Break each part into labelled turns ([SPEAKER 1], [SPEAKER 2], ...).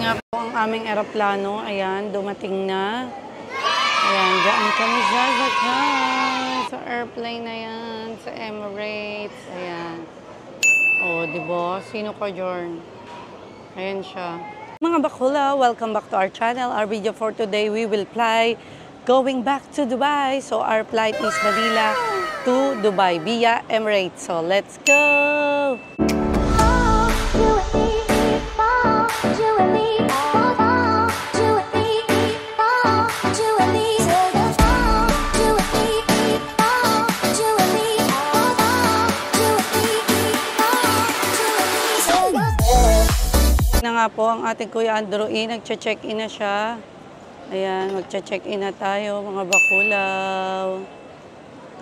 [SPEAKER 1] Nga po ang aming eroplano. Ayan, dumating na. Ayan, dyan kami sasakay sa airplane na yan, sa Emirates. Ayan. O, diba? Sino ka, Jorn? Ayan siya. Mga bakula, welcome back to our channel. Our video for today, we will fly going back to Dubai. So, our flight is Manila to Dubai via Emirates. So, let's go! Na nga po ang ating Kuya Andrew nagche-check-in na siya. Ayan, magche-check-in na tayo mga bakulaw.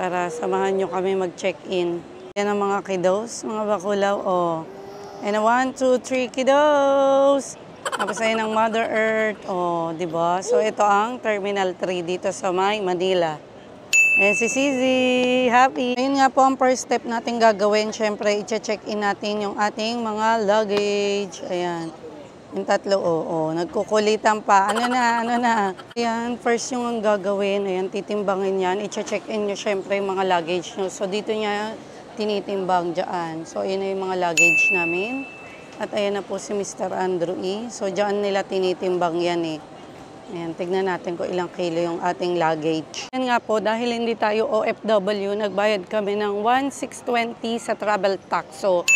[SPEAKER 1] Tara, samahan nyo kami mag-check-in. Yan ang mga kiddos, mga bakulaw. Oh. And 1, 2, 3 kiddos. Tapos ayun ang Mother Earth. Oh, diba? So ito ang Terminal 3 dito sa Manila. Ayan si Cici, happy. Ayun nga po ang first step natin gagawin. Siyempre, i-check-in natin yung ating mga luggage. Ayan. Yung tatlo, nagkukulitan pa. Ano na. Ayan, first yung ang gagawin. Ayan, titimbangin yan. I-check-in nyo siyempre yung mga luggage nyo. So, dito niya tinitimbang dyan. So, ayan na yung mga luggage namin. At ayan na po si Mr. Andrew So, dyan nila tinitimbang yan eh. Ayan, tignan natin kung ilang kilo yung ating luggage. Ayan nga po, dahil hindi tayo OFW, nagbayad kami ng 1,620 sa travel tax. So,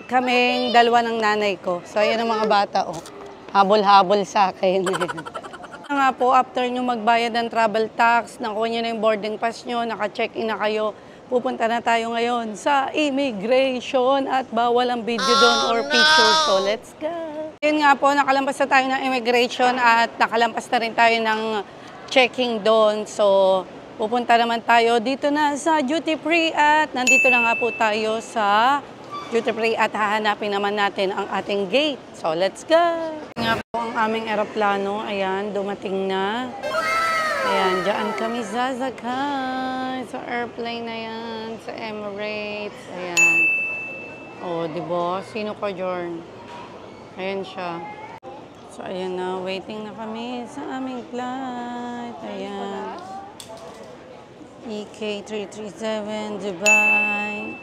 [SPEAKER 1] kaming dalawa ng nanay ko. So, ayan ang mga bata, habol-habol sa akin. Nga po, after nyo magbayad ng travel tax, nakuha nyo na yung boarding pass nyo, naka-check-in na kayo, pupunta na tayo ngayon sa immigration at bawal ang video doon or picture. So, let's go! Yun nga po, nakalampas na tayo ng immigration at nakalampas na rin tayo ng checking doon. So, pupunta naman tayo dito na sa duty free at nandito na nga po tayo sa duty free at hahanapin naman natin ang ating gate. So, let's go! Yun nga po ang aming eroplano. Ayan, dumating na. Ayan, dyan kami sasakay sa airplane na yan, sa Emirates. Ayan. O, diba? Sino ka, Jorn? Ayan siya. So, ayan na. Waiting na kami sa aming flight. Ayan. EK337, Dubai.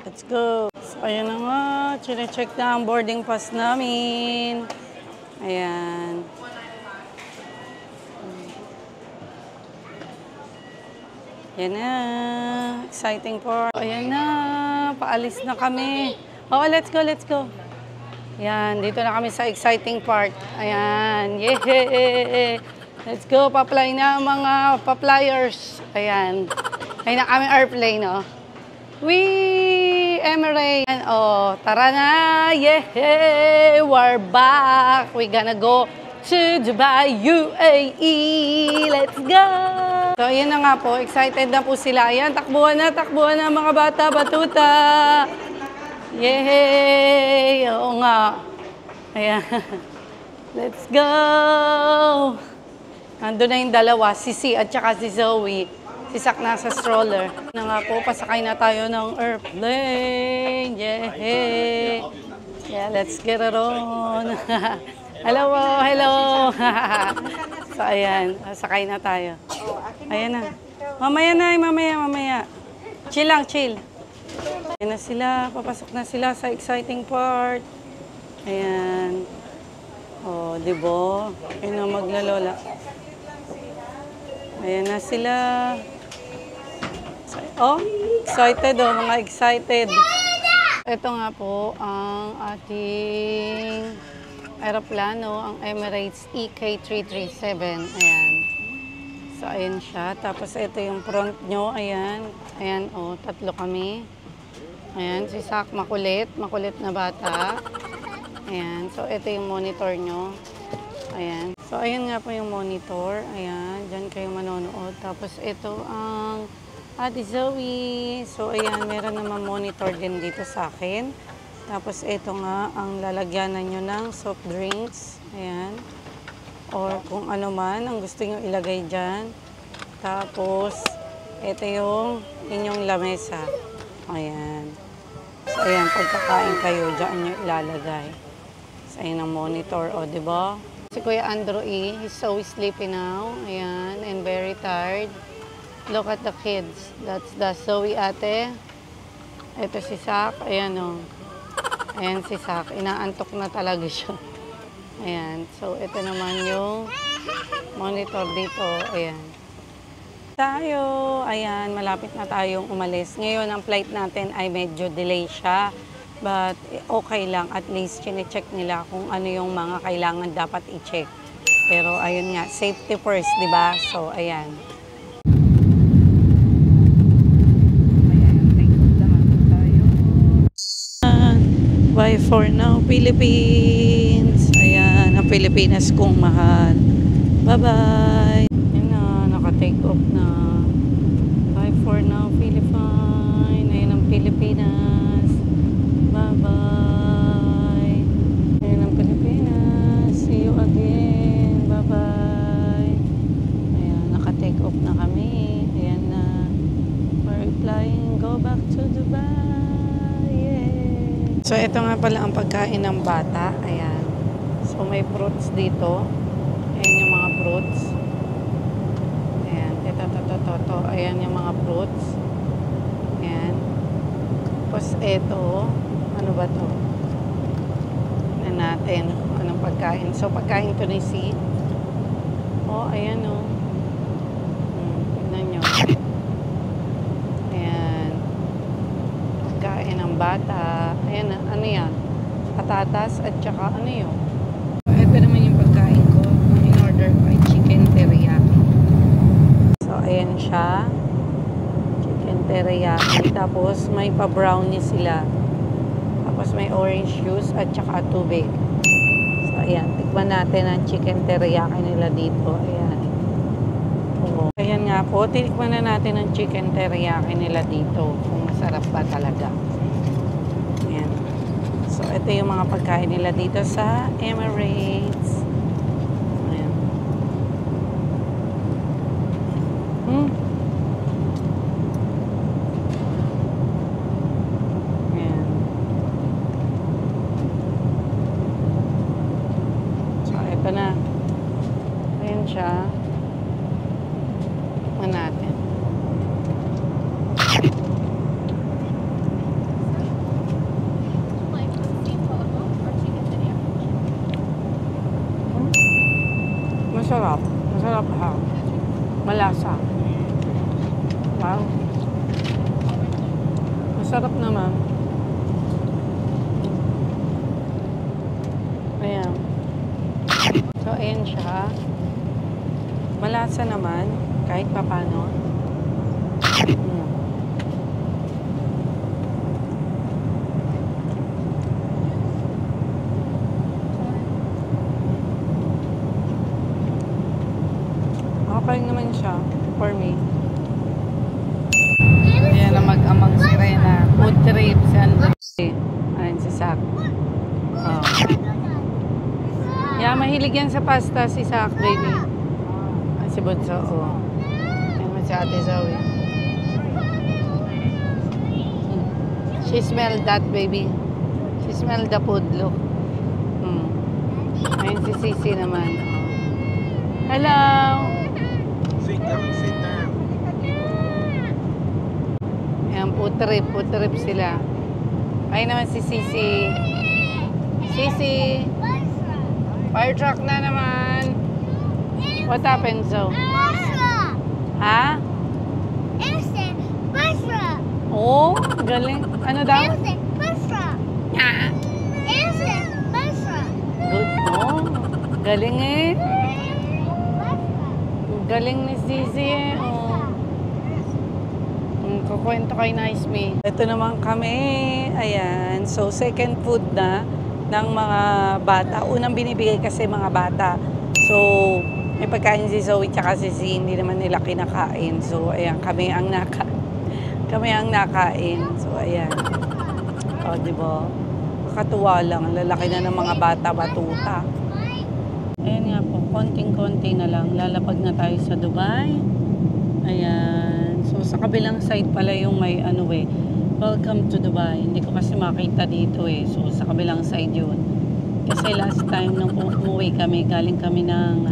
[SPEAKER 1] Let's go. So, ayan na nga. Chine-check na ang boarding pass namin. Ayan. Ayan na. Exciting po. Ayan na. Paalis na kami. Oh, let's go, let's go. Ayan, dito na kami sa exciting part. Ayan, yay! Let's go, pa-fly na mga pa-flyers. Ayan, ayun na kami airplane, oh. Wee! Emirates! Oh, tara na! Yay! We're back! We gonna go to Dubai, UAE! Let's go! So, ayan na nga po, excited na po sila. Ayan, takbuhan na mga bata, batuta! Yay! Oo nga. Ayan. Let's go! Ando na yung dalawa, si C at saka si Zoe. Si Sak nasa stroller. Na nga po, pasakay na tayo ng airplane. Yay! Yeah, let's get it on. Hello, hello! So, ayan. Pasakay na tayo. Ayan na. Mamaya. Chill lang, chill. Ayan na sila, papasok na sila sa exciting part. Ayan. O, diba? Ayan na maglalola. Ayan na sila. Oh, excited mga excited. Ito nga po ang ating aeroplano, ang Emirates EK337. Ayan. So, ayan siya. Tapos, ito yung front nyo. Ayan. Ayan, tatlo kami. Ayan, si Sak, makulit na bata. Ayan, so ito yung monitor nyo. Ayan, so ayan nga po yung monitor. Ayan, dyan kayo manonood. Tapos ito ang Ate Zoe. So ayan, meron naman monitor din dito sa akin. Tapos ito nga ang lalagyanan nyo ng soft drinks. Ayan, or kung ano man ang gusto nyo ilagay dyan. Tapos ito yung inyong lamesa. Ayan. So, ayan, pagkakain kayo, dyan nyo ilalagay. So, Ayan ang monitor, o, di ba? Si Kuya Andrew E, he's so sleepy now. Ayan, and very tired. Look at the kids. That's the Zoe ate. Ito si Sak. Ayan, o. Ayan si Sak. Inaantok na talaga siya. Ayan. So, ito naman yung monitor dito. Ayan. Tayo. Ayan, malapit na tayong umalis. Ngayon, ang flight natin ay medyo delay siya. But okay lang, at least chine-check nila kung ano yung mga kailangan dapat i-check. Pero ayun nga, safety first, di ba? So, ayan. Ayan, take off lahat tayo. Bye for now, Philippines. Ayan, ang Pilipinas kong mahal. Bye-bye. Ayan na, naka-take off na. Bye for now, Philippines. Ayan ang Pilipinas. Bye-bye. Ayan ang Pilipinas. See you again. Bye-bye. Ayan, naka-take off na kami. Ayan na. We're flying. Go back to Dubai. Yay! So, ito nga pala ang pagkain ng bata. Ayan. So, may fruits dito. Ayan yung mga fruits. Ayan. Ito. Ayan yung mga fruits. Ayan. Tapos, ito. Ano ba to? Na natin. Anong pagkain? So, pagkain to ni C. Oh, ayan o. Tignan nyo. Ayan. Pagkain ng bata. Ayan, ano yan? Patatas at saka ano yun? So, ito naman yung pagkain ko. Ang in-order ko ay chicken teriyaki. So, ayan siya. Chicken teriyaki. Tapos, may pa-brownie sila. Tapos may orange juice at saka tubig. So, ayan. Tikman natin ang chicken teriyaki nila dito. Ayan. Oo. Ayan nga po. Tikman na natin ang chicken teriyaki nila dito. Kung masarap ba talaga. Ayan. So, ito yung mga pagkain nila dito sa Emirates. Ayan. Ito na. Ayan siya. Tikman natin. Masarap. Masarap ha. Malasa. Wow. Masarap naman. Ayan. So, ayan siya. Malasa naman, kahit papano. Okay naman siya, for me. Ayan na mag-amang si Rena. Food trip, si Andre. Ayan si Sak. Oh. Yeah, mahilig yan sa pasta si Sak, baby. Si Bunso, oh. Ayan si Ate Zoe. She smelled that, baby. She smelled the food, look. Ayan si Sisi naman. Hello!
[SPEAKER 2] Sit down, sit down.
[SPEAKER 1] Ayan, food trip sila. Ayan naman si Sisi. Sisi! Fire truck na naman. What happened, Zoe?
[SPEAKER 3] Basra!
[SPEAKER 1] Ha?
[SPEAKER 3] Else, Basra!
[SPEAKER 1] Oh, galing. Ano daw?
[SPEAKER 3] Else, Basra!
[SPEAKER 1] Ah.
[SPEAKER 3] Else, Basra!
[SPEAKER 1] Good. Oh, galing eh. Galing ni Zizi eh. Oh. Kukwento kay Nice Me. Ito naman kami. Ayan. So, second food na ng mga bata. Unang binibigay kasi mga bata. So, may pagkain si Zoe tsaka si Z, hindi naman nila kinakain. So, ayan, kami ang nakain. So, ayan. O, diba? Kakatuwa lang. Lalaki na ng mga bata, batuta. Ayan nga po, konting-konti na lang. Lalapag na tayo sa Dubai. Ayan. So, sa kabilang side pala yung may ano eh. Welcome to Dubai. Hindi ko kasi makita dito eh. So, sa kabilang side yun. Kasi last time nung umuwi kami, galing kami ng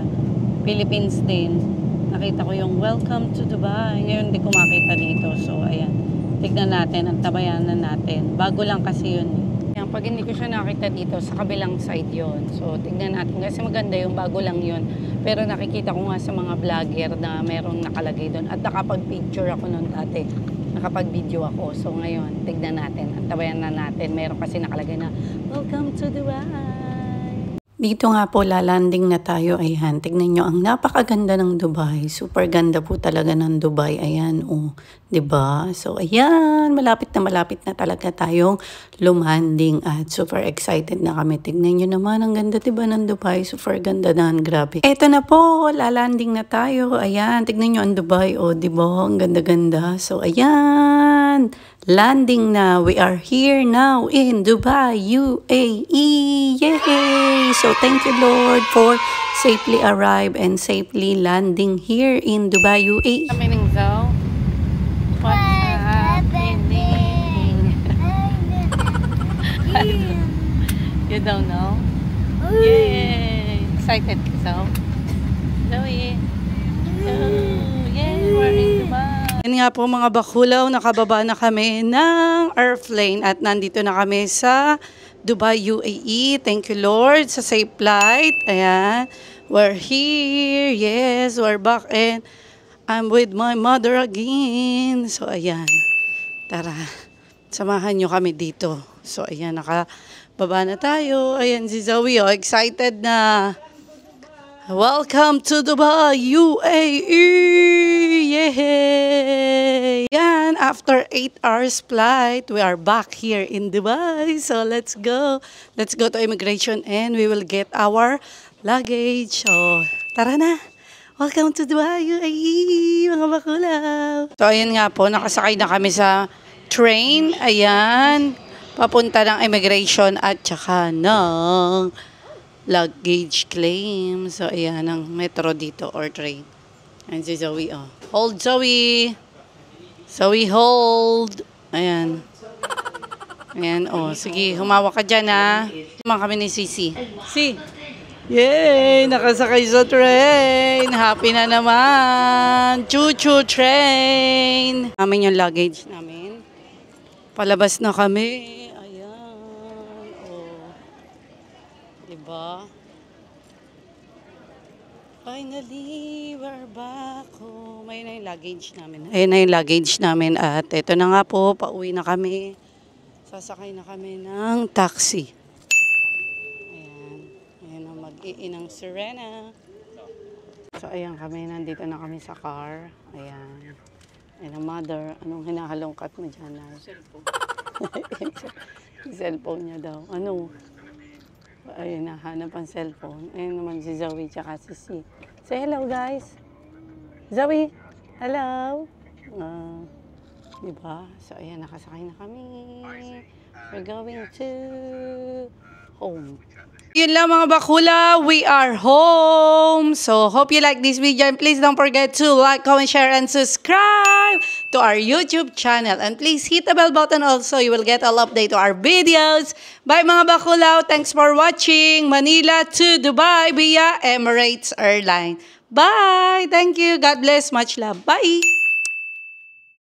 [SPEAKER 1] Philippines din, nakita ko yung welcome to Dubai. Ngayon hindi ko makita dito. So ayan, tignan natin, antabayanan natin. Bago lang kasi yun. Ayan, pag hindi ko siya nakita dito, sa kabilang side yon. So tignan natin kasi maganda yung bago lang yun. Pero nakikita ko nga sa mga vlogger na merong nakalagay doon. At nakapag-picture ako noon dati. Nakapag-video ako. So ngayon, tignan natin. Antabayanan natin. Meron kasi nakalagay na, welcome to Dubai. Dito nga po lalanding na tayo. Ayan, tignan nyo ang napakaganda ng Dubai. Super ganda po talaga ng Dubai. Ayan, oh, 'di ba? So ayan, malapit na talaga tayong lumanding at super excited na kami. Tignan nyo naman, ang ganda 'di ba ng Dubai? Super ganda na, grabe. Eto na po, lalanding na tayo. Ayan, tignan nyo ang Dubai, oh, 'di ba? Ang ganda-ganda. So ayan, landing na. We are here now in Dubai, UAE. Yay! So thank you, Lord, for safely arrive and safely landing here in Dubai, UAE. Kami ng Zao. What's happening? You don't know? Yay! Excited ka, Zao? Zoe. Oh, yay! We're in Dubai. Yan nga po mga bakulaw, nakababa na kami ng airplane at nandito na kami sa Dubai, UAE. Thank you, Lord, sa safe flight. Ayan, we're here. Yes, we're back and I'm with my mother again. So, ayan. Tara, samahan nyo kami dito. So, ayan, nakababa na tayo. Ayan si Zoe, oh, excited na. Welcome to Dubai, UAE! Yay! Yan, after 8 hours flight, we are back here in Dubai. So let's go. Let's go to immigration and we will get our luggage. So, tara na. Welcome to Dubai, UAE, mga bakulaw. So, ayan nga po, nakasakay na kami sa train. Ayan, papunta ng immigration at saka ng luggage claim. So, ayan ang metro dito or train. Ayan si Zoe, oh. Hold, Zoe! Zoe, hold! Ayan. Ayan, oh. Sige, humawak ka dyan, ha. Naman kami ni Sisi. Si! Yay! Nakasakay sa train! Happy na naman! Choo-choo train! Namin yung luggage namin. Palabas na kami. Diba? Finally, we're back home. Ayun na yung luggage namin. Ayun na yung luggage namin. At ito na nga po, pauwi na kami. Sasakay na kami ng taxi. Ayan. Ayan ang mag-iinang Serena. So, ayan kami. Nandito na kami sa car. Ayan. Ayan ang mother. Anong hinahalongkat mo dyan? Cellphone. Cellphone niya daw. Ano? Ayun, nahanap ang cellphone. Ayun naman si Zoe tsaka si Si. Say hello, guys. Zoe, hello. Diba? So, ayan, nakasakay na kami. We're going to home. Yun lang mga bakula, we are home. So, hope you like this video and please don't forget to like, comment, share, and subscribe to our YouTube channel. And please hit the bell button also. You will get all update to our videos. Bye mga bakula. Thanks for watching. Manila to Dubai via Emirates Airline. Bye. Thank you. God bless. Much love. Bye.